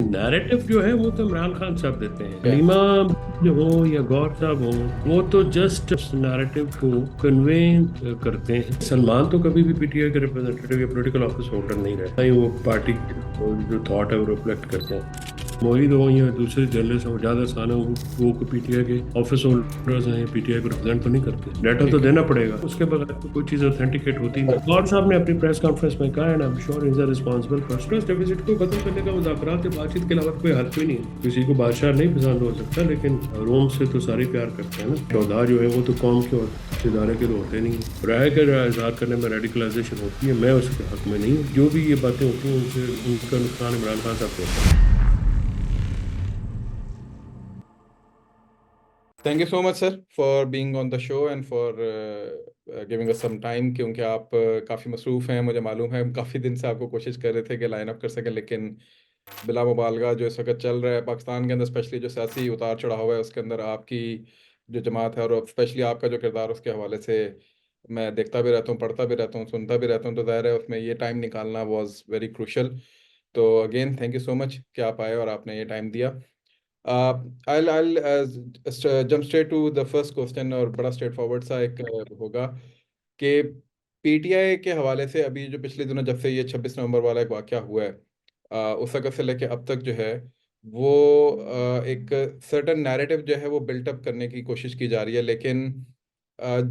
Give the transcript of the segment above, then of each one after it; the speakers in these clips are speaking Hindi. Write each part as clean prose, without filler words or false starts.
नैरेटिव जो है वो तो इमरान खान साहब देते हैं। क्या? हलीमा जो हो या गौर साहब हो, वो तो जस्ट नैरेटिव को कन्वे करते हैं। सलमान तो कभी भी पीटीआई के रिप्रेजेंटेटिव या पॉलिटिकल ऑफिस होल्डर नहीं रहता, ही वो पार्टी की जो थॉट है वो रिफ्लेक्ट करते हैं। मोहित हो या दूसरे जर्नलिस्ट हो, ज्यादा आसान है वो पीटीआई के ऑफिस होल्डर्स हैं, पीटीआई को रिप्रेजेंट तो नहीं करते। डाटा तो ठीक है। देना पड़ेगा, उसके बगैर तो कोई चीज ऑथेंटिकेट होती नहीं। गौर साहब ने अपनी प्रेस कॉन्फ्रेंस में कहा, and I am sure is a responsible person, trust deficit को खत्म करने का मुज़ाकरात या बातचीत के अलावा कोई हल भी नहीं है। किसी को बादशाह नहीं पसंद हो सकता, लेकिन रोम से तो सारे प्यार करते हैं ना। चौधार जो है वो तो कौम के और इदारे के तो होते नहीं है। राय का इजहार करने में रेडिकलाइजेशन होती है, मैं उसके हक में नहीं हूँ। जो भी ये बातें होती हैं उनसे उनका नुकसान इमरान खान साहब को होता है। Thank you so much sir for being on the show and for giving us some time, क्योंकि आप काफ़ी मसरूफ़ हैं। मुझे मालूम है, हम काफ़ी दिन से आपको कोशिश कर रहे थे कि लाइन अप कर सकें, लेकिन बिला मुबालगा जो इस वक्त चल रहा है पाकिस्तान के अंदर, स्पेशली जो सियासी उतार चढ़ाव है उसके अंदर आपकी जो जमात है और स्पेशली आपका जो किरदार, उसके हवाले से मैं देखता भी रहता हूँ, पढ़ता भी रहता हूँ, सुनता भी रहता हूँ, तो ज़ाहिर है उसमें ये टाइम निकालना वाज वेरी क्रूशल। तो again thank you so much कि आप आए और आपने ये टाइम दिया। I'll jump straight to the first question, और बड़ा स्ट्रेट फॉरवर्ड सा एक होगा कि पीटीआई के हवाले से अभी जो पिछले दिनों जब से ये 26 नवंबर वाला एक वाक़या हुआ है, उस वक्त से लेके अब तक जो है वो एक सर्टन नैरेटिव जो है वो बिल्टअप करने की कोशिश की जा रही है, लेकिन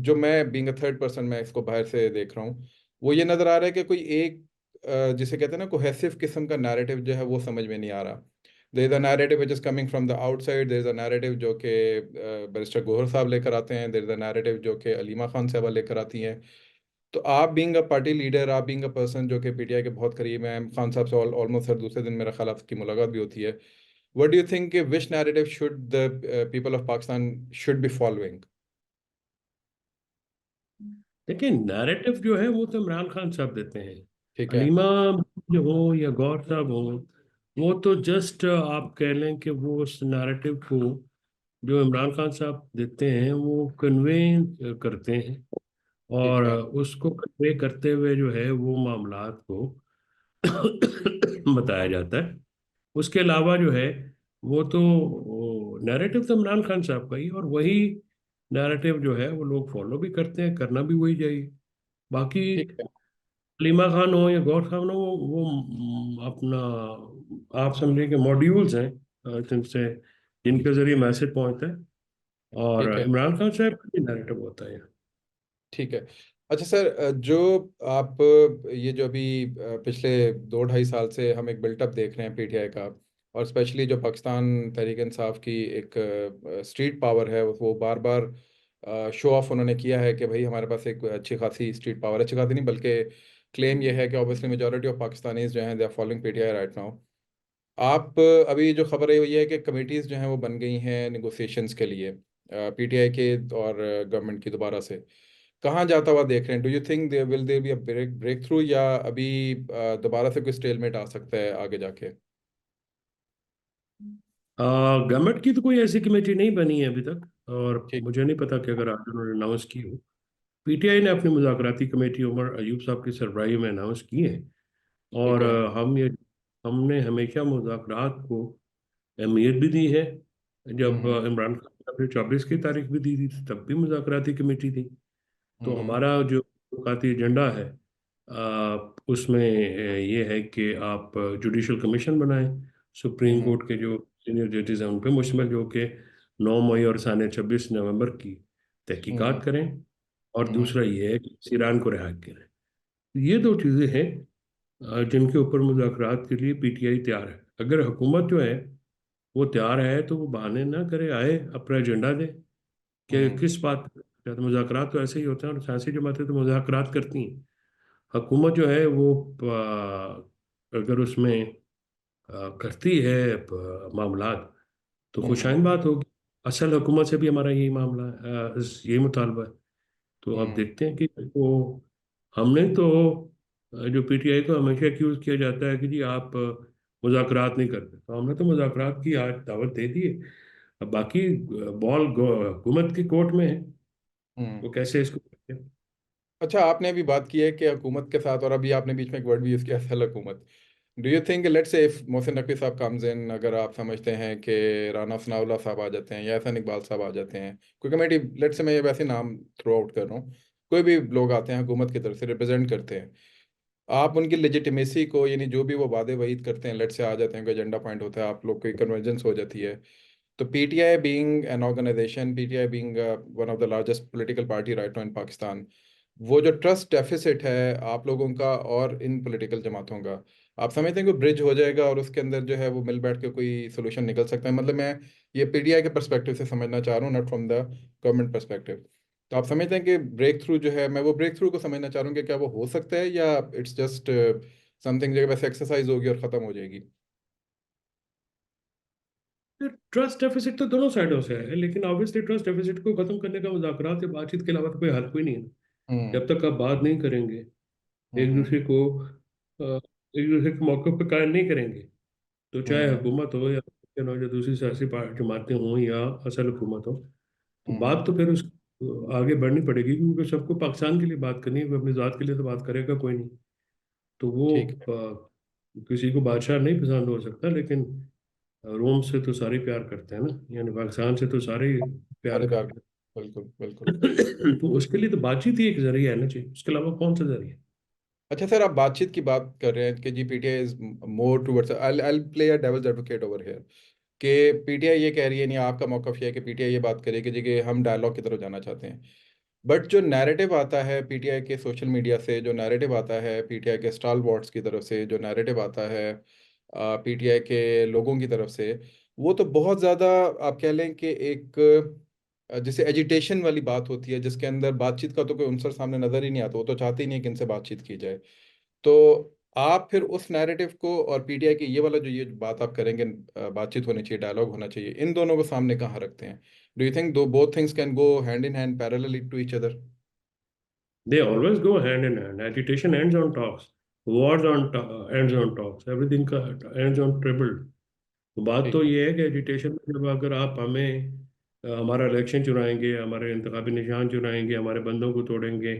जो मैं बीइंग अ थर्ड पर्सन मैं इसको बाहर से देख रहा हूँ, वो ये नज़र आ रहा है कि कोई एक जिसे कहते हैं ना कोहेसिव किस्म का नैरेटिव जो है वो समझ में नहीं आ रहा। There is a narrative which is coming from the outside, there is a narrative जो कि बैरिस्टर गोहर साहब लेकर आते हैं, देयर इज अ नैरेटिव जो कि अलीमा खान साहबा लेकर आती हैं। तो आप बीइंग अ पार्टी लीडर, आप बीइंग अ पर्सन जो कि पीटीआई के बहुत करीब हैं, खान साहब से ऑलमोस्ट हर दूसरे दिन मेरा ख्याल आपकी मुलाकात भी होती है, what do you think which narrative should the people of Pakistan should be following? देखिए, नैरेटिव जो है वो तो इमरान खान साहब देते हैं। ठीक है। हलीमा जो हो या गौर साहब हो, वो तो जस्ट आप कह लें कि वो उस नैरेटिव को जो इमरान खान साहब देते हैं वो कन्वे करते हैं। ठीक और है। उसको कन्वे करते हुए जो है वो मामलात को बताया जाता है। उसके अलावा जो है वो तो नैरेटिव तो इमरान खान साहब का ही, और वही नैरेटिव जो है वो लोग फॉलो भी करते हैं, करना भी वही चाहिए। बाकी ठीक है। सलीमा खान हो या गौर खान हो, वो अपना आप समझे कि मॉड्यूल्स हैं, जिनसे जिनके जरिए मैसेज पहुंचता है। और ठीक है। इमरान खान साहब का भी नैरेटिव होता है। ठीक है। अच्छा सर, जो आप ये जो अभी पिछले 2 ढाई साल से हम एक बिल्टअप देख रहे हैं पीटीआई का, और स्पेशली जो पाकिस्तान तहरीक इंसाफ की एक स्ट्रीट पावर है, वो बार बार शो ऑफ उन्होंने किया है कि भाई हमारे पास एक अच्छी खासी स्ट्रीट पावर, अच्छी खासी नहीं बल्कि क्लेम ये है कि ऑब्वियसली मेजोरिटी ऑफ पाकिस्तानीज जो हैं they are following PTI right now. आप अभी जो खबर है वो ये है कि कमेटीज़ जो हैं वो बन गई हैं निगोसिएशंस के लिए पीटीआई के और गवर्नमेंट की दोबारा से। कहाँ जाता हुआ देख रहे हैं? Do you think there be a breakthrough, या अभी दोबारा से कोई स्टेलमेट आ सकता है आगे जाके? गवर्नमेंट की तो कोई ऐसी कमेटी नहीं बनी है अभी तक, और ठीक। मुझे नहीं पता कि अगर आज उन्होंने अनाउंस की हो। पीटीआई ने अपनी मुज़ाकराती कमेटी उमर अयूब साहब की सरबराही में अनाउंस की है। ठीक और है। हमने हमेशा मुज़ाकरात को अहमियत भी दी है। जब हम्म। इमरान खान साहब ने 24 की तारीख भी दी थी तब भी मुज़ाकराती कमेटी थी। तो हम्म। हमारा जो मुलाकाती एजेंडा है, उसमें ये है कि आप जुडिशल कमीशन बनाएं, सुप्रीम हम्म। कोर्ट के जो सीनियर जजेस हैं उन पे मुश्तमिल, जो कि 9 मई और साने 26 नवंबर की हम्म। तहकीकात करें। और हम्म। दूसरा ये है कि ईरान को रिहा करें। ये दो चीज़ें हैं जिनके ऊपर मुज़ाकरात के लिए पीटीआई तैयार है। अगर हुकूमत जो है वो तैयार है तो वो बहाने ना करे, आए अपना एजेंडा दे कि हम्म। किस बात पे। तो मुज़ाकरात तो ऐसे ही होते हैं, और सियासी जमातें तो मुज़ाकरात करती हैं। हुकूमत जो है वो अगर उसमें करती है मामलात, तो हम्म। खुशाइन बात होगी। असल हुकूमत से भी हमारा यही मामला यही मुतालबा है। तो अब हम्म। देखते हैं कि वो हमने तो जो पीटीआई को हमेशा एक्यूज किया जाता है कि जी आप मुज़ाकरात नहीं करते, तो हमने तो मुज़ाकरात की आज दावत दे दी है। अब बाकी बॉल हुकूमत की कोर्ट में है, हम्म। वो कैसे इसको करते हैं। अच्छा, आपने अभी बात की है कि हुकूमत के साथ, और अभी आपने बीच में एक वर्ड भी यूज़ किया, असल हुकूमत। Do you think let's say if Mohsin Naqvi साहब कम्स इन, अगर आप समझते हैं कि राना सनाउल्लाह साहब आ जाते हैं या एहसान इकबाल साहब आ जाते हैं, कोई कमेटी, लेट्स से मैं ये वैसे नाम थ्रो आउट कर रहा हूँ, कोई भी लोग आते हैं हुकूमत की तरफ से रिप्रेजेंट करते हैं, आप उनकी लेजिटिमेसी को, यानी जो भी वो वादे वहीद करते हैं, लेट्स से आ जाते हैं, कोई एजेंडा पॉइंट होता है, आप लोग कोई कन्वर्जेंस हो जाती है, तो PTI being an organization, PTI being one of the largest political party right now in Pakistan, वो जो ट्रस्ट डेफिसिट है आप लोगों का और इन पॉलिटिकल जमातों का, आप समझते हैं कि ब्रिज हो जाएगा और उसके अंदर जो है वो मिल बैठ के कोई सोल्यूशन निकल सकता है? मतलब मैं ये पीटीआई के परस्पेक्टिव से समझना चाह रहा हूँ, not from the government perspective. तो आप समझते हैं कि ब्रेक थ्रू जो है, मैं वो ब्रेक थ्रू को समझना चाह रहा हूँ कि क्या वो हो सकता है या इट्स जस्ट समथिंग जो बस एक्सरसाइज होगी और ख़त्म हो जाएगी? ट्रस्ट डेफिसिट तो दोनों साइडों से है, लेकिन ऑब्वियसली ट्रस्ट डेफिसिट को खत्म करने का मुज़ाकरात या बातचीत के अलावा तो कोई हल कोई नहीं है। हम्म। जब तक आप बात नहीं करेंगे, एक हम्म। दूसरे को एक दूसरे के मौके पर कायम नहीं करेंगे, तो चाहे हम्म। हुकूमत हो या दूसरी सियासी जमातें हों या असल हुकूमत हो, तो हम्म। बात तो फिर उस आगे बढ़नी पड़ेगी, क्योंकि सबको पाकिस्तान के लिए बात करनी है, कोई अपनी ज़ात के लिए तो बात करेगा कोई नहीं। तो वो ठीक है। किसी को बादशाह नहीं पसंद हो सकता, लेकिन रोम से तो सारे प्यार करते हैं ना, यानी पाकिस्तान से तो सारे ही प्यार अरे प्यार, करते बिल्कुल बिल्कुल। हैं। तो उसके लिए तो बातचीत ही एक जरिया है ना जी, उसके अलावा कौन सा जरिया? अच्छा सर, आप बातचीत की बात कर रहे हैं कि जी PTI is more towards, I play a devil's advocate over here, कि पीटीआई ये कह रही है, नहीं आपका मौकफ ये है कि पीटीआई ये बात करे कि जी कि हम डायलॉग की तरफ जाना चाहते हैं, बट जो नैरेटिव आता है पीटीआई के सोशल मीडिया से, जो नैरेटिव आता है पीटीआई के स्टाल वॉर्ड्स की तरफ से, जो नैरेटिव आता है पीटीआई के लोगों की तरफ से, वो तो बहुत ज़्यादा, आप कह लें कि एक जैसे एजिटेशन वाली बात होती है, जिसके अंदर बातचीत का तो कोई अंसर सामने नज़र ही नहीं आता, वो तो चाहते ही नहीं कि इनसे बातचीत की जाए। तो आप फिर उस नैरेटिव को और पीटीआई की ये वाला जो ये बात आप करेंगे, बातचीत होनी चाहिए, डायलॉग होना चाहिए, इन दोनों को सामने कहाँ रखते हैं? डू यू थिंक दो both things can go hand in hand parallelly to each other? They always go hand in hand. Agitation ends on talks. Wars ends on talks. Everything ends on tribal. तो बात ठीक तो है। ये है कि एजिटेशन में जब अगर आप हमें हमारा इलेक्शन चुराएंगे, हमारे इंतखाबी निशान चुराएंगे, हमारे बंदों को तोड़ेंगे,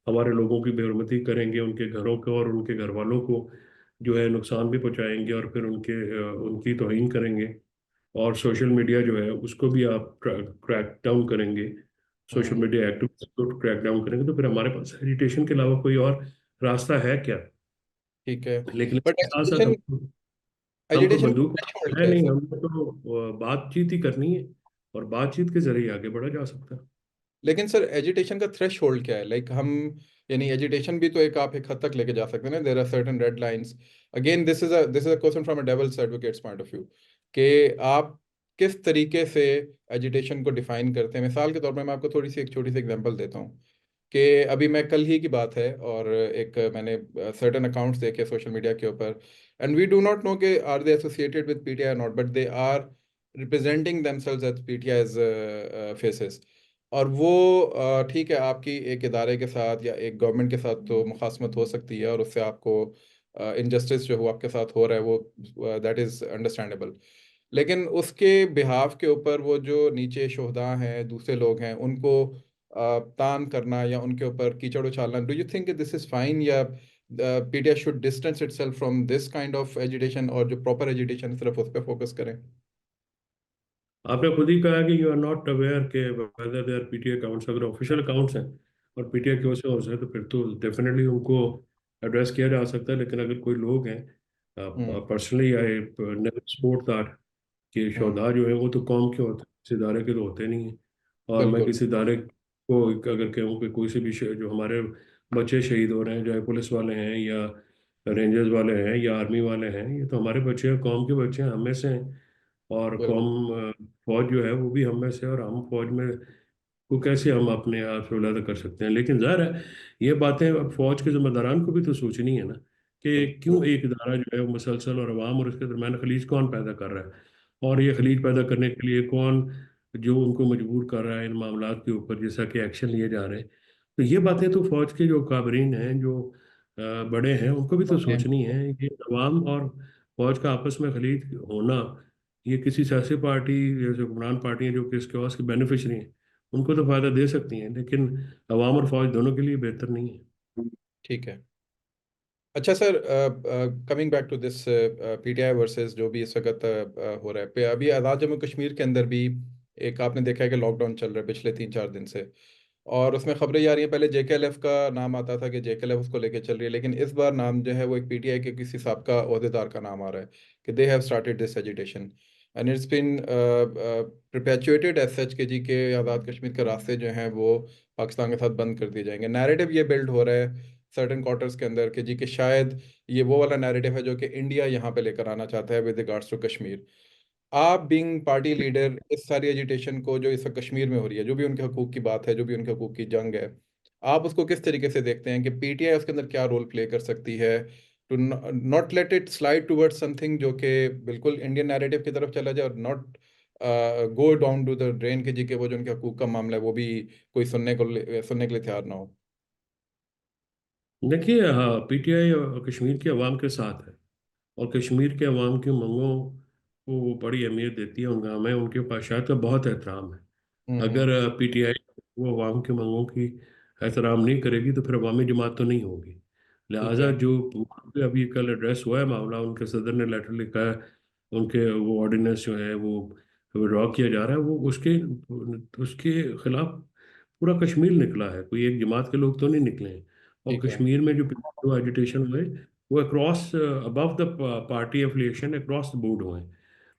हमारे लोगों की बेहरमती करेंगे, उनके घरों को और उनके घर वालों को जो है नुकसान भी पहुंचाएंगे, और फिर उनकी तौहीन करेंगे, और सोशल मीडिया जो है उसको भी आप क्रैक डाउन करेंगे, सोशल हम्म। मीडिया एक्टिविस्ट को क्रैक डाउन करेंगे, तो फिर हमारे पास एजिटेशन के अलावा कोई और रास्ता है क्या? ठीक है। लेकिन बट इसके साथ साथ एजिटेशन, हम कोई एजिटेशन का बंदूक थ्रेशोल्ड है क्या है नहीं, सर? हमको तो बातचीत ही करनी है, और बातचीत के जरिए आगे बढ़ा जा सकता है। लेकिन सर एजिटेशन का थ्रेश होल्ड क्या है, लाइक हम, यानी एजिटेशन भी तो एक, आप एक हद तक लेके जा सकते हैं ना, there are certain red lines. Again this is a question from a devil's advocate's point of view, कि आप किस तरीके से एजिटेशन को डिफाइन करते हैं? मिसाल के तौर पर मैं आपको थोड़ी सी एक छोटी सी एग्जांपल देता हूँ, कि अभी मैं कल ही की बात है, और एक मैंने सर्टेन अकाउंट्स देखे सोशल मीडिया के ऊपर, and we do not know के are they associated with PTI not, but they are representing themselves as PTI's faces. और वो ठीक है, आपकी एक इदारे के साथ या एक गवर्नमेंट के साथ तो मुखासमत हो सकती है, और उससे आपको इनजस्टिस जो वो आपके साथ हो रहा है वो दैट इज़ अंडरस्टैंडेबल, लेकिन उसके बिहाफ के ऊपर वो जो नीचे शोहदा हैं, दूसरे लोग हैं, उनको तान करना या उनके ऊपर कीचड़ उछालना, do you think this is fine, या PTI should distance itself from this kind of agitation, और जो प्रॉपर एजिटेशन सिर्फ उस पर फोकस करें? आपने खुद ही कहा कि यू आर नॉट अवेयर के whether they are PTA accounts, अगर ऑफिशियल अकाउंट्स हैं और पीटीए की ओर से हो जाए तो फिर तो डेफिनेटली उनको एड्रेस किया जा सकता है। लेकिन अगर कोई लोग हैं, hmm. Personally I never support that, कि हम्म। शोधा जो है वो तो कौम के होते हैं, किसी इदारे के तो होते नहीं हैं। और मैं बिल्कुल। किसी इदारे को अगर कहूँ कि कोई से भी जो हमारे बच्चे शहीद हो रहे हैं, चाहे पुलिस वाले हैं या रेंजर्स वाले हैं या आर्मी वाले हैं, ये तो हमारे बच्चे हैं, कौम के बच्चे हैं, हम में से हैं। और बिल्कुल। कौम फौज जो है वो भी हम में से है, और हम फौज में को कैसे हम अपने आप से अलग कर सकते हैं? लेकिन जाहिर है ये बातें अब फौज के जिम्मेदारान को भी तो सोचनी है ना, कि बिल्कुल। क्यों एक इदारा जो है वो मुसलसल, और अवाम और उसके दरमियान खलीज कौन पैदा कर रहा है, और ये खलीज पैदा करने के लिए कौन जो उनको मजबूर कर रहा है इन मामलात के ऊपर, जैसा कि एक्शन लिए जा रहे हैं। तो ये बातें तो फौज के जो काबरीन हैं, जो बड़े हैं, उनको भी तो ओके। सोचनी है। ये अवाम और फौज का आपस में खलीज होना, ये किसी सियासी पार्टी जैसे हुक्मरान पार्टियां जो कि इसके के बेनिफिशरी हैं, उनको तो फायदा दे सकती हैं, लेकिन अवाम और फौज दोनों के लिए बेहतर नहीं है। ठीक है। अच्छा sir, coming back to this PTI versus जो भी इस वक्त हो रहा है पे अभी आज़ाद जम्मू कश्मीर के अंदर भी एक आपने देखा है कि लॉकडाउन चल रहा है पिछले 3-4 दिन से। और उसमें खबरें ये आ रही हैं, पहले जेकेएलएफ का नाम आता था कि जेकेएलएफ उसको लेके चल रही है, लेकिन इस बार नाम जो है वो एक पीटीआई के किसी साबका ओहदेदार का नाम आ रहा है कि they have started this agitation and it's been perpetuated as such के जी के आज़ाद कश्मीर के रास्ते जो हैं वो पाकिस्तान के साथ बंद कर दिए जाएंगे। नैरेटिव ये बिल्ड हो रहा है सर्टेन क्वार्टर्स के अंदर कि जी कि शायद ये वो वाला नैरेटिव है जो कि इंडिया यहाँ पे लेकर आना चाहता है विद रिगार्ड्स टू कश्मीर। आप बीइंग पार्टी लीडर इस सारी एजिटेशन को जो इस वक्त कश्मीर में हो रही है, जो भी उनके हकूक की बात है, जो भी उनके हकूक की जंग है, आप उसको किस तरीके से देखते हैं कि पीटीआई उसके अंदर क्या रोल प्ले कर सकती है to not let it slide towards something जो कि बिल्कुल इंडियन नैरेटिव की तरफ चला जाए और not go down to the drain के जी के वो जो उनके हकूक का मामला है वो भी कोई सुनने के लिए तैयार ना हो। देखिए, हाँ, पीटीआई कश्मीर के अवाम के साथ है, और कश्मीर के अवाम की मांगों को वो बड़ी अहमियत देती है, उनका हमें उनके पाशात का बहुत एहतराम है। हम्म। अगर पीटीआई वो अवाम की मांगों की एहतराम नहीं करेगी तो फिर अवामी जमात तो नहीं होगी। ठीक लिहाजा है। जो वहाँ पे अभी कल एड्रेस हुआ है मामला, उनके सदर ने लेटर लिखा है, उनके वो ऑर्डिनेंस जो है वो विड्रॉ किया जा रहा है, वो उसके उसके खिलाफ पूरा कश्मीर निकला है, कोई एक जमात के लोग तो नहीं निकले हैं। और ठीक है। कश्मीर में जो एजिटेशन हुए वो across above the party affiliation across the board हुए हैं।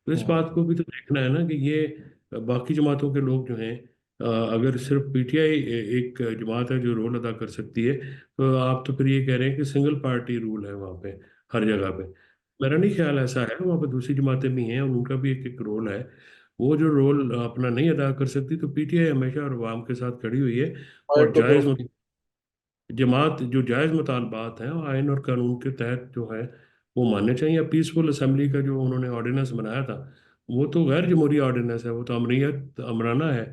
तो इस हम्म। बात को भी तो देखना है ना कि ये बाकी जमातों के लोग जो हैं, अगर सिर्फ पीटीआई एक जमात है जो रोल अदा कर सकती है, तो आप तो फिर ये कह रहे हैं कि सिंगल पार्टी रूल है वहाँ पे हर जगह पे। मेरा नहीं ख्याल ऐसा है, वहाँ पे दूसरी जमातें भी हैं और उनका भी एक एक रोल है। वो जो रोल अपना नहीं अदा कर सकती तो पीटीआई हमेशा और अवाम के साथ खड़ी हुई है। फायर और टू जायज़ ग्रुप। जमात जो जायज़ मुतालबात हैं और आयन और कानून के तहत जो है वो मानने चाहिए। पीसफुल असेंबली का जो उन्होंने ऑर्डिनेंस बनाया था वो तो गैर जमहूरी ऑर्डिनेंस है, वो तो अमरीत अमराना है,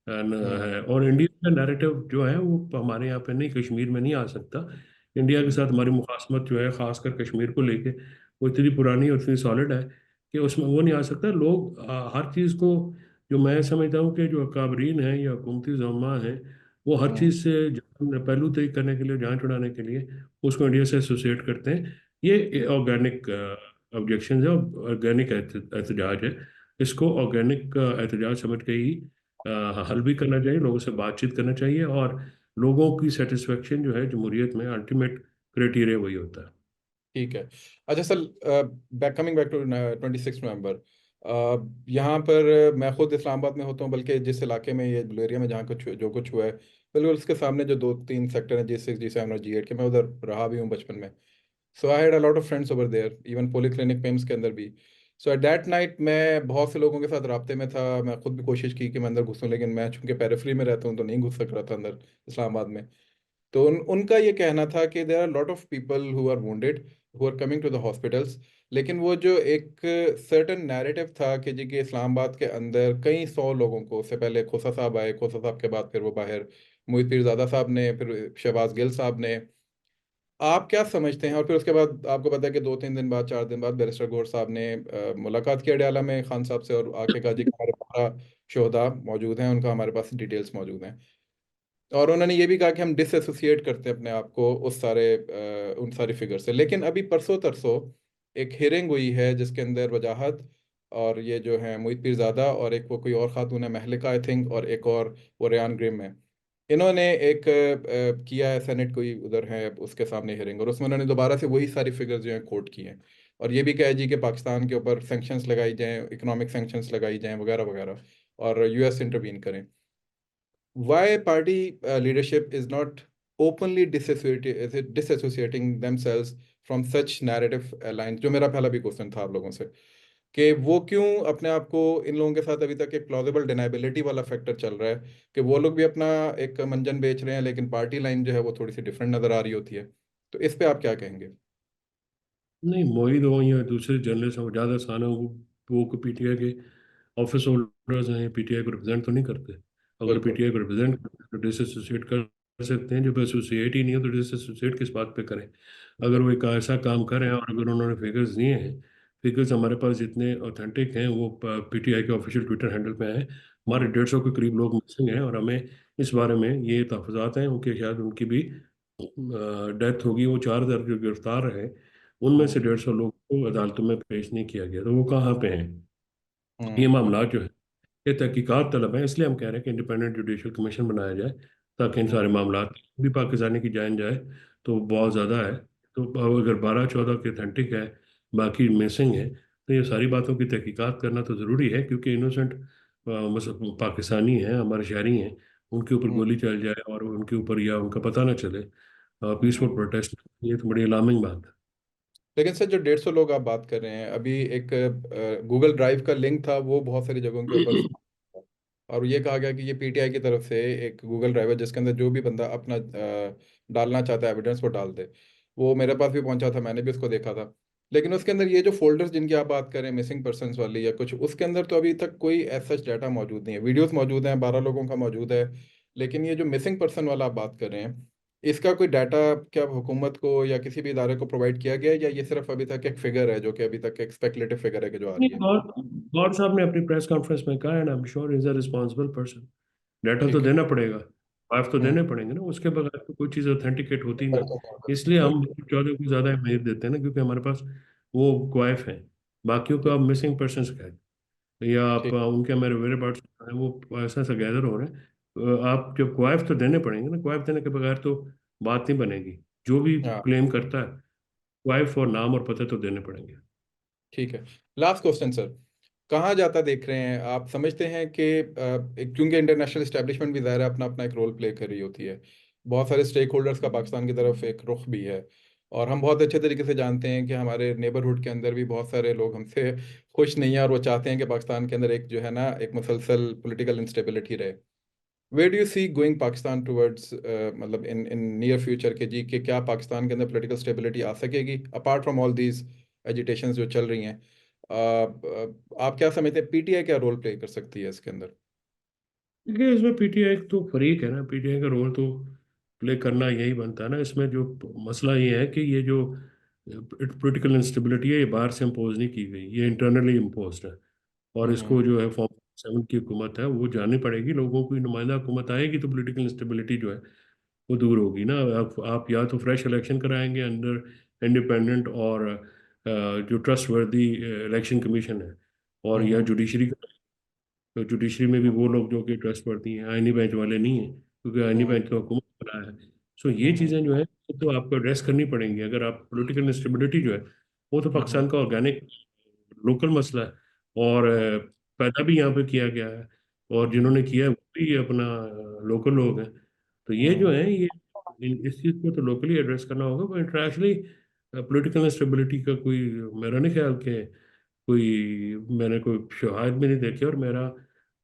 हम्म। है। और इंडिया का नैरेटिव जो है वो हमारे यहाँ पे नहीं, कश्मीर में नहीं आ सकता। इंडिया के साथ हमारी मुखासमत जो है ख़ासकर कश्मीर को लेके वो इतनी पुरानी और इतनी सॉलिड है कि उसमें वो नहीं आ सकता। लोग हर चीज़ को, जो मैं समझता हूँ कि जो अकाबरीन हैं या हुकूमती ज़मा हैं, वो हर हम्म। चीज़ से पहलू तय करने के लिए, जांच उड़ाने के लिए उसको इंडिया से एसोसिएट करते हैं। ये ऑर्गेनिक ऑब्जेक्शन है, ऑर्गेनिक एहतजाज है। इसको ऑर्गेनिक एहतजाज समझ के ही हल भी करना चाहिए, लोगों से बातचीत करना चाहिए, और लोगों की सेटिस्फेक्शन जो है जमहूरियत में अल्टीमेट क्राइटेरिया वही होता है। ठीक है। अच्छा sir, back coming back to 26 November, यहाँ पर मैं खुद इस्लामाबाद में होता हूँ, बल्कि जिस इलाके में ये ब्लू एरिया में जहाँ कुछ जो कुछ हुआ है बिल्कुल उसके सामने जो 2-3 सेक्टर हैं, G6 G7 और G8 के, मैं उधर रहा भी हूँ बचपन में। So I had a lot of friends over there, even poly clinic पेम्स के अंदर भी। सो एट दैट नाइट मैं बहुत से लोगों के साथ राब्ते में था, मैं खुद भी कोशिश की कि मैं अंदर घुसूं, लेकिन मैं चूंकि पेरिफेरी में रहता हूँ तो नहीं घुस सक रहा था अंदर इस्लामाबाद में। तो उनका ये कहना था कि there are lot of people who are wounded who are coming to the hospitals, लेकिन वो जो एक सर्टन नैरेटिव था कि जी कि इस्लामाबाद के अंदर कई 100 लोगों को, उससे पहले खोसा साहब आए, खोसा साहब के बाद फिर वो बाहर मोहित पीरजादा साहब ने, फिर शहबाज गिल साहब ने, आप क्या समझते हैं? और फिर उसके बाद आपको पता है कि 2-3 दिन बाद, 4 दिन बाद बैरिस्टर गौर साहब ने मुलाकात की अडयाला में खान साहब से, और आके कहा जी कि हमारे 12 शोहदा मौजूद हैं, उनका हमारे पास डिटेल्स मौजूद हैं। और उन्होंने ये भी कहा कि हम डिसएसोसिएट करते हैं अपने आप को उस सारे उन सारी फिगर से। लेकिन अभी परसों तरसों एक हियरिंग हुई है जिसके अंदर वजाहत, और ये जो है मोहित पीरजादा और एक वो कोई और खातून है महलिका आई थिंक, और एक और वो रेयान ग्रिम है, इन्होंने एक किया है, सेनेट कोई उधर है उसके सामने हियरिंग, और उसमें उन्होंने दोबारा से वही सारी फिगर्स जो हैं कोट की हैं, और ये भी कहा है जी कि पाकिस्तान के ऊपर सैंक्शंस लगाई जाएं, इकोनॉमिक सैंक्शंस लगाई जाएं वगैरह वगैरह, और यूएस इंटरवीन करें। Why party leadership is not openly disassociating themselves from such narrative lines, जो मेरा पहला भी क्वेश्चन था आप लोगों से, कि वो क्यों अपने आप को, इन लोगों के साथ अभी तक एक प्लॉजिबल डिनाइबिलिटी वाला फैक्टर चल रहा है कि वो लोग भी अपना एक मंजन बेच रहे हैं, लेकिन पार्टी लाइन जो है वो थोड़ी सी डिफरेंट नजर आ रही होती है। तो इस पे आप क्या कहेंगे? नहीं, मोहित हो या दूसरे जर्नलिस्ट हो, ज़्यादा आसान है वो पीटीआई के ऑफिस होल्डर्स हैं, पीटीआई को रिप्रेजेंट तो नहीं करते। अगर बिल्कुल। पीटीआई को रिप्रेजेंट करते तो डिसएसोसिएट कर सकते हैं, जब एसोसिएट ही नहीं हो तो डिसएसोसिएट किस बात पे करें। अगर वो एक ऐसा काम कर रहे हैं और अगर उन्होंने फिगर्स दिए हैं, फिगर्स हमारे पास जितने ऑथेंटिक हैं वो पीटीआई के ऑफिशियल ट्विटर हैंडल पे हैं। हमारे 150 के करीब लोग मिसिंग हैं और हमें इस बारे में ये तहफ़्फ़ुज़ात हैं उनके, शायद उनकी भी डेथ होगी, वो 4,000 जो गिरफ्तार रहे उनमें से हम्म 150 लोग को अदालतों में पेश नहीं किया गया, तो वो कहाँ पे हैं? ये हम्म मामला जो है ये तहकीकात तलब है, इसलिए हम कह रहे हैं कि इंडिपेंडेंट जुडिशल कमीशन बनाया जाए ताकि इन सारे हम्म मामला भी पाकिस्तानी की जान जाए। तो बहुत ज़्यादा है। तो अब अगर 12-14 के अथेंटिक है, बाकी मिसिंग है, तो ये सारी बातों की तहकीकात करना तो ज़रूरी है, क्योंकि इनोसेंट पाकिस्तानी हैं, हमारे शहरी हैं, उनके ऊपर हम्म गोली चल जाए और उनके ऊपर या उनका पता ना चले पीसफुल हम्म। प्रोटेस्ट, ये तो बड़ी अलार्मिंग बात है। लेकिन सर जो 150 लोग आप बात कर रहे हैं, अभी एक गूगल ड्राइव का लिंक था, वो बहुत सारी जगहों के ऊपर और ये कहा गया कि ये पीटीआई की तरफ से एक गूगल ड्राइव है जिसके अंदर जो भी बंदा अपना डालना चाहता है एविडेंस वो डाल दे। वो मेरे पास भी पहुंचा था, मैंने भी उसको देखा था। लेकिन उसके अंदर ये जो फोल्डर्स जिनकी आप बात करें, मिसिंग पर्सन्स वाली या कुछ, उसके अंदर तो अभी तक कोई ऐसा डाटा मौजूद नहीं है। वीडियोस मौजूद हैं, 12 लोगों का मौजूद है। लेकिन ये जो मिसिंग पर्सन वाला आप बात कर रहे हैं, इसका कोई डाटा क्या हुकूमत को या किसी भी इदारे को प्रोवाइड किया गया है, या ये सिर्फ अभी तक एक फिगर है जो कि अभी तक एक स्पेकुलेटिव फिगर है कि जो आ नहीं, रही है? गौर साहब ने अपनी प्रेस कॉन्फ्रेंस में कहा, and I am sure is a responsible person. Data तो ठीक है। देना पड़ेगा, वाइफ तो हम्म। देने पड़ेंगे ना, उसके बगैर तो कोई चीज़ ऑथेंटिकेट होती नहीं। इसलिए हम राइट। 14 को ज़्यादा अहमियत देते हैं ना, क्योंकि हमारे पास वो वाइफ है। बाकियों को ठीक आप मिसिंग पर्सन कहें या आप ठीक। उनके मेरे वेरे पार्ट्स हैं, वो ऐसा ऐसा गैदर हो रहे हैं। आप जब वाइफ तो देने पड़ेंगे ना, वाइफ देने के बगैर तो बात नहीं बनेगी। जो भी हाँ। क्लेम करता है, वाइफ और नाम और पते तो देने पड़ेंगे। ठीक है। लास्ट क्वेश्चन सर, कहाँ जाता देख रहे हैं आप? समझते हैं कि क्योंकि इंटरनेशनल इस्टेब्लिशमेंट भी ज़ाहिर है अपना अपना एक रोल प्ले कर रही होती है, बहुत सारे स्टेक होल्डर्स का पाकिस्तान की तरफ एक रुख भी है, और हम बहुत अच्छे तरीके से जानते हैं कि हमारे नेबरहुड के अंदर भी बहुत सारे लोग हमसे खुश नहीं हैं, और वो चाहते हैं कि पाकिस्तान के अंदर एक जो है ना एक मुसलसल पॉलिटिकल इंस्टेबिलिटी रहे। Where do you see going Pakistan towards, मतलब इन इन नियर फ्यूचर के जी, कि क्या पाकिस्तान के अंदर पॉलिटिकल स्टेबिलिटी आ सकेगी apart from all these agitations जो चल रही हैं? आप क्या समझते हैं, पीटीआई क्या रोल प्ले कर सकती है इसके अंदर? देखिए, इसमें पीटीआई तो फरीक है ना, पीटीआई का रोल तो प्ले करना यही बनता है ना। इसमें जो मसला ये है कि ये जो पॉलिटिकल इंस्टेबिलिटी है, ये बाहर से इम्पोज नहीं की गई, ये इंटरनली इम्पोज है। और हम्म इसको जो है फॉर्म 7 की हुकूमत है वो जाननी पड़ेगी, लोगों की नुमाइंदा हुकूमत आएगी तो पॉलिटिकल इंस्टेबिलिटी जो है वो दूर होगी ना। आप या तो फ्रेश इलेक्शन कराएंगे अंडर इंडिपेंडेंट और जो ट्रस्ट वर्दी इलेक्शन कमीशन है, और या हम्म जुडिशरी। तो जुडिशरी में भी वो लोग जो कि ट्रस्ट वर्दी हैं, आईनी बेंच वाले नहीं हैं, क्योंकि आईनी हम्म बेंच तो हुकूमत बना है। सो ये हम्म चीज़ें जो है तो आपको एड्रेस करनी पड़ेंगी अगर आप पॉलिटिकल इंस्टेबिलिटी जो है, वो तो हम्म पाकिस्तान का ऑर्गेनिक लोकल मसला है। और पैदा भी यहाँ पे किया गया है, और हम्म जिन्होंने किया है वो भी अपना लोकल लोग हैं। तो ये जो हम्म है ये इस चीज़ को तो लोकली एड्रेस करना होगा। वो इंटरनेशनली पॉलिटिकल इंस्टेबिलिटी का कोई, मेरा नहीं ख्याल कि कोई, मैंने कोई शवाहद भी नहीं देखे, और मेरा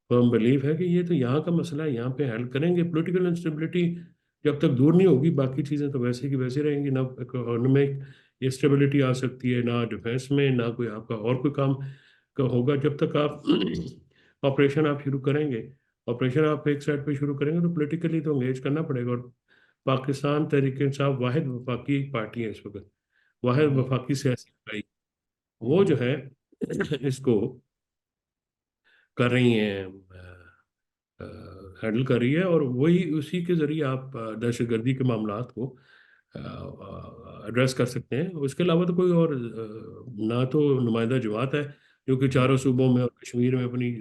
फर्म बिलीव है कि ये तो यहाँ का मसला है, यहाँ पे हेल्प करेंगे। पॉलिटिकल इंस्टेबिलिटी जब तक दूर नहीं होगी, बाकी चीज़ें तो वैसे की वैसे रहेंगी ना। इकोनॉमिक स्टेबिलिटी आ सकती है ना, डिफेंस में ना कोई आपका और कोई काम का होगा। जब तक आप ऑपरेशन आप शुरू करेंगे, ऑपरेशन आप एक साइड पे शुरू करेंगे, तो पॉलिटिकली तो एंगेज करना पड़ेगा। और पाकिस्तान तहरीक इंसाफ वाहिद वफाकी पार्टी है इस वक्त, वाहिद हम्म वफाकी सियासी पार्टी, वो हम्म जो है इसको कर रही हैं, हैंडल कर रही है। और वही उसी के जरिए आप दहशतगर्दी के मामलात को एड्रेस कर सकते हैं। उसके अलावा तो कोई और ना तो नुमाइंदा जमात है जो कि हम्म चारों सूबों में और कश्मीर में अपनी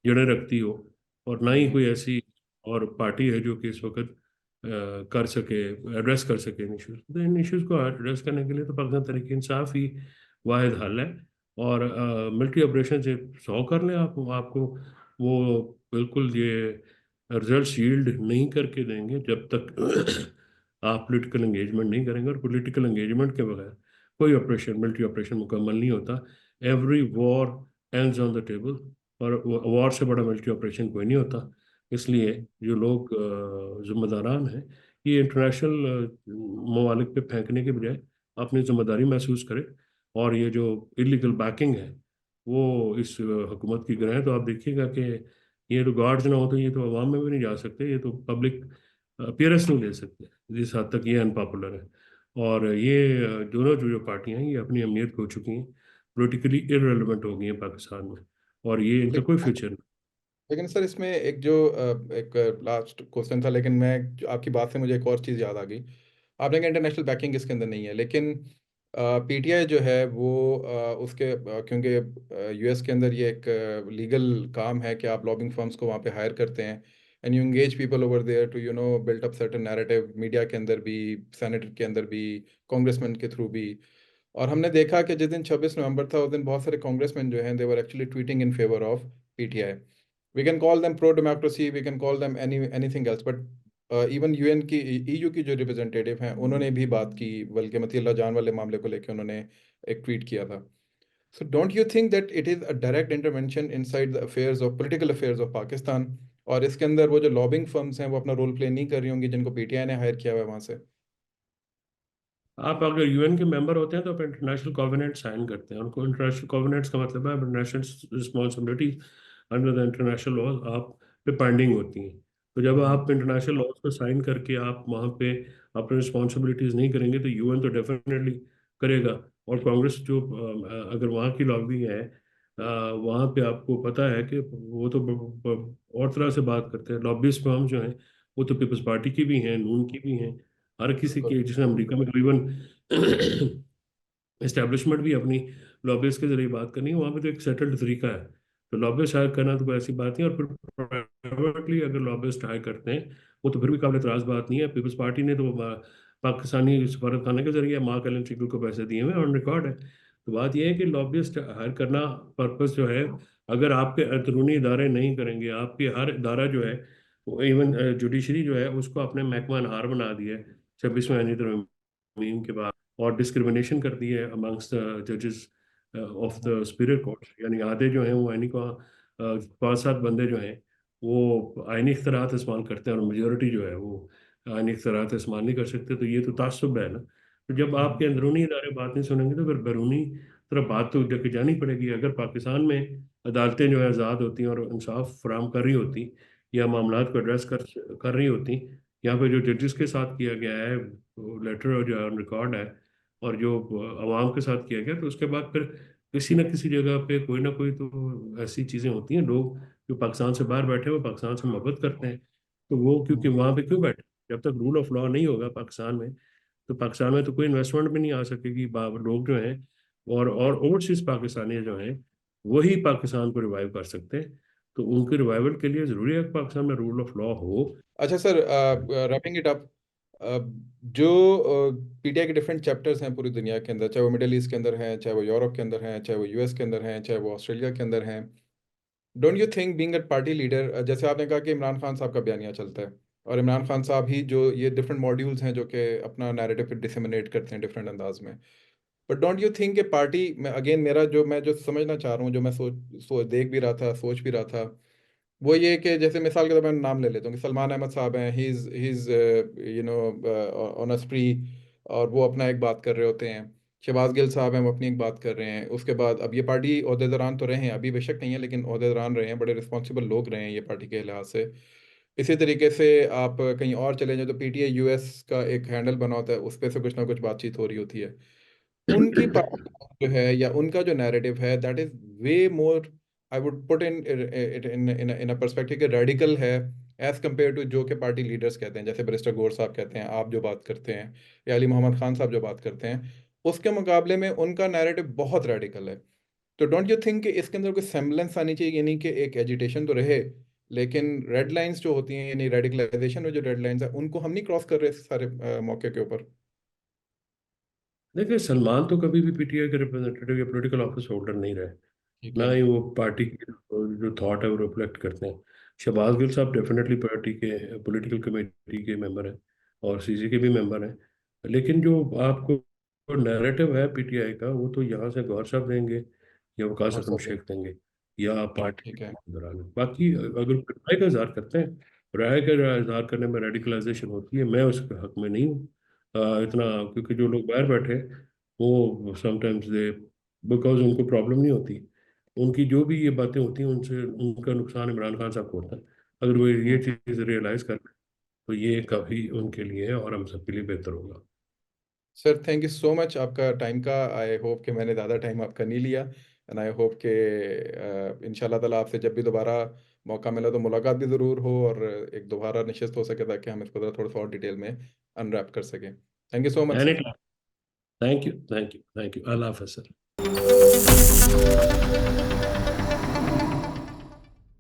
जड़ें रखती हो, और ना ही हम्म कोई ऐसी और पार्टी है जो कि इस वक्त कर सके, एड्रेस कर सके इन इशूज़। तो इन इशूज़ को एड्रेस करने के लिए तो पाकिस्तान तहरीक इंसाफ ही वाहिद हल है। और मिलिट्री ऑपरेशन से 100 कर लें आप, आपको वो बिल्कुल ये रिजल्ट शील्ड नहीं करके देंगे जब तक आप पॉलिटिकल एंगेजमेंट नहीं करेंगे। और पॉलिटिकल एंगेजमेंट के बगैर कोई ऑपरेशन, मिलिट्री ऑपरेशन मुकम्मल नहीं होता। Every war ends on the table, और वॉर से बड़ा मिलिट्री ऑपरेशन कोई नहीं होता। इसलिए जो लोग जिम्मेदारान हैं, ये इंटरनेशनल ममालिक पे फेंकने के बजाय अपनी जिम्मेदारी महसूस करें। और ये जो इलीगल बैकिंग है वो इस हुकूमत की ग्रह, तो आप देखिएगा कि ये तो गार्ड्स ना हो तो ये तो अवाम में भी नहीं जा सकते, ये तो पब्लिक अपीयरेंस नहीं दे सकते, जिस हद तक ये अनपॉपुलर है। और ये दोनों जो पार्टियां हैं ये अपनी अहमियत खो चुकी हैं, पोलिटिकली इरेलेवेंट हो गई हैं पाकिस्तान में, और ये इनका कोई लेकिन फ्यूचर नहीं। लेकिन सर इसमें एक जो एक लास्ट क्वेश्चन था, लेकिन मैं आपकी बात से मुझे एक और चीज़ याद आ गई। आपने कहा इंटरनेशनल बैकिंग इसके अंदर नहीं है, लेकिन पीटीआई जो है वो उसके क्योंकि यूएस के अंदर ये एक लीगल काम है कि आप लॉबिंग फर्म्स को वहाँ पे हायर करते हैं, and you engage people over there to built up certain narrative, media के अंदर भी, सेनेट के अंदर भी, कांग्रेसमैन के थ्रू भी। और हमने देखा कि जिस दिन 26 नवंबर था उस दिन बहुत सारे कांग्रेसमैन जो हैं they were actually tweeting in favour of PTI. We can call them pro democracy, we can call them anything else, but even UN की, ईयू की जो रिप्रेजेंटेटिव हैं उन्होंने भी बात की, बल्कि मतील्ला जान वाले मामले को लेकर उन्होंने एक ट्वीट किया था। So don't you think that it is a direct intervention inside the affairs of political affairs of Pakistan, और इसके अंदर वो जो लॉबिंग फर्म्स हैं वो अपना रोल प्ले नहीं कर रही होंगी जिनको पीटीआई ने हायर किया हुआ है वहाँ से? आप अगर यूएन के मेंबर होते हैं तो आप इंटरनेशनल कोवेनेंट साइन करते हैं। उनको इंटरनेशनल कोवेनेंट्स का मतलब है international responsibility under the international law आप पे बाइंडिंग होती हैं। तो जब हम्म। आप इंटरनेशनल लॉज को साइन करके आप वहाँ पे अपनी रिस्पॉन्सिबिलिटीज नहीं करेंगे तो यूएन तो डेफिनेटली करेगा। और कांग्रेस जो अगर वहाँ की लॉबी है वहाँ पे आपको पता है कि वो तो और तरह से बात करते हैं। लॉबिस्ट फर्म जो हैं वो तो पीपल्स पार्टी की भी हैं, नून की भी हैं, हर किसी बिल्कुल। की। जैसे अमेरिका में इवन एस्टेब्लिशमेंट भी अपनी लॉबिस्ट के जरिए बात करनी है, वहाँ पे तो एक सेटल्ड तरीका है। तो लॉबिस्ट हायर करना तो कोई ऐसी बात नहीं है। और फिर प्राइवेटली अगर लॉबिस्ट हायर करते हैं वो तो फिर भी काबिल एतराज़ बात नहीं है। पीपल्स पार्टी ने तो पाकिस्तानी सफारत खाने के जरिए मार्क एलन सिग्गल को पैसे दिए हुए ऑन रिकॉर्ड है। तो बात यह है कि लॉबिस्ट हायर करना पर्पस जो है, अगर आपके अंदरूनी इदारे नहीं करेंगे, आपके हर इदारा जो है, वो इवन जुडिशरी जो है उसको अपने महकमा हार बना दिया है 26वें आईनी तरमीम के बाद, और डिस्क्रिमिनेशन कर दी है अमंगस्ट जजेस ऑफ द सुपीरियर कोर्ट। यानी आधे जो हैं वो आईनी का 5-7 बंदे जो हैं वो आईनी इख्तियारात इस्तेमाल करते हैं और मेजोरिटी जो है वो आईनी इख्तियारात इस्तेमाल नहीं कर सकते। तो ये तो तासुब है ना। तो जब हम्म। आपके अंदरूनी इदारे बात नहीं सुनेंगे तो फिर बैरूनी तरफ बात तो लेके जानी पड़ेगी। अगर पाकिस्तान में अदालतें जो है आज़ाद होती और इंसाफ फराम कर रही होती या मामला को एड्रेस कर रही होती, यहाँ पे जो जजेस के साथ किया गया है लेटर जो है रिकॉर्ड है, और जो अवाम के साथ किया गया, तो उसके बाद फिर किसी न किसी जगह पे कोई ना कोई तो ऐसी चीज़ें होती हैं। लोग जो पाकिस्तान से बाहर बैठे हुए पाकिस्तान से मोहब्बत करते हैं, तो वो क्योंकि वहाँ पे क्यों बैठे? जब तक रूल ऑफ लॉ नहीं होगा पाकिस्तान में, तो पाकिस्तान में तो कोई इन्वेस्टमेंट भी नहीं आ सकेगी। लोग जो हैं और ओवरसीज पाकिस्तानी जो हैं वही पाकिस्तान को रिवाइव कर सकते हैं। तो उनके रिवाइवल के लिए ज़रूरी है कि पाकिस्तान में रूल ऑफ लॉ हो। अच्छा सर, रैपिंग इट अप, जो पीटीआई के डिफरेंट चैप्टर्स हैं पूरी दुनिया के अंदर, चाहे वो मिडिल ईस्ट के अंदर हैं, चाहे वो यूरोप के अंदर हैं, चाहे वो यूएस के अंदर हैं, चाहे वो ऑस्ट्रेलिया के अंदर हैं, don't you think being a party leader, जैसे आपने कहा कि इमरान खान साहब का बयानिया चलता है, और इमरान खान साहब ही जो ये डिफरेंट मॉड्यूल्स हैं जो कि अपना नैरेटिव डिसेमिनेट करते हैं डिफरेंट अंदाज में, बट डोंट यू थिंक कि पार्टी में, अगेन मेरा जो मैं जो समझना चाह रहा हूँ, जो मैं देख भी रहा था, सोच भी रहा था, वो ये कि जैसे मिसाल के तौर पर मैं नाम ले लेता हूँ कि सलमान अहमद साहब हैं, he is you know on a स्प्री, और वो अपना एक बात कर रहे होते हैं। शहबाज गिल साहब हैं, वो अपनी एक बात कर रहे हैं। उसके बाद अब ये पार्टी ओहदेदारान तो रहे हैं, अभी बेशक नहीं है लेकिन ओहदेदारान रहे हैं, बड़े रिस्पॉन्सिबल लोग रहे हैं ये पार्टी के लिहाज से। इसी तरीके से आप कहीं और चले जाए तो पीटीआई यूएस का एक हैंडल बना होता है, उस पर से कुछ ना कुछ बातचीत हो रही होती है। उनकी पार्टी जो है या उनका जो नैरेटिव है, that is way more, I would put in it in a perspective, radical है एज कम्पेयर टू जो कि पार्टी लीडर्स कहते हैं, जैसे बैरिस्टर गौर साहब कहते हैं, आप जो बात करते हैं, या अली मोहम्मद खान साहब जो बात करते हैं, उसके मुकाबले में उनका नैरेटिव बहुत रेडिकल है। तो डोंट यू थिंक कि इसके अंदर कोई सेम्बलेंस आनी चाहिए, यानी कि एक एजिटेशन तो रहे, लेकिन रेड लाइंस जो होती हैं, यानी रेडिकलाइजेशन में जो रेड लाइंस है उनको हम नहीं क्रॉस कर रहे सारे मौके के ऊपर? देखिए, सलमान तो कभी भी पीटीआई के रिप्रेजेंटेटिव या पॉलिटिकल ऑफिस होल्डर नहीं रहे, ठीक ना है। ही वो पार्टी की जो थॉट है वो रिफ्लेक्ट करते हैं। शहबाज गिल साहब डेफिनेटली पार्टी के पॉलिटिकल कमेटी के मेंबर हैं और सीसी के भी मेंबर हैं। लेकिन जो आपको नैरेटिव है पीटीआई का, वो तो यहाँ से गौर साहब देंगे या वकास और असलम सब शेख देंगे या पार्टी ठीक है। के दौरान। बाकी अगर राय का इजहार करते हैं, राय का इजहार करने में रेडिकलाइजेशन होती है, मैं उसके हक में नहीं हूँ इतना। क्योंकि जो लोग बाहर बैठे वो समटाइम्स दे, बिकॉज उनको प्रॉब्लम नहीं होती, उनकी जो भी ये बातें होती हैं उनसे उनका नुकसान इमरान खान साहब को होता है। अगर वो ये हम्म। चीज़ रियलाइज कर तो ये काफ़ी उनके लिए है और हम सबके लिए बेहतर होगा। Sir thank you so much आपका टाइम का, आई होप कि मैंने ज़्यादा टाइम आपका नहीं लिया, एंड आई होप कि इंशाल्लाह ताला आपसे जब भी दोबारा मौका मिला तो मुलाकात भी ज़रूर हो, और एक दोबारा नशिस्त हो सके ताकि हम इसको थोड़ा सा और डिटेल में अनरैप कर सकें। Thank you so much any sir. Time. Thank you, thank you, thank you. Allah Hafiz sir.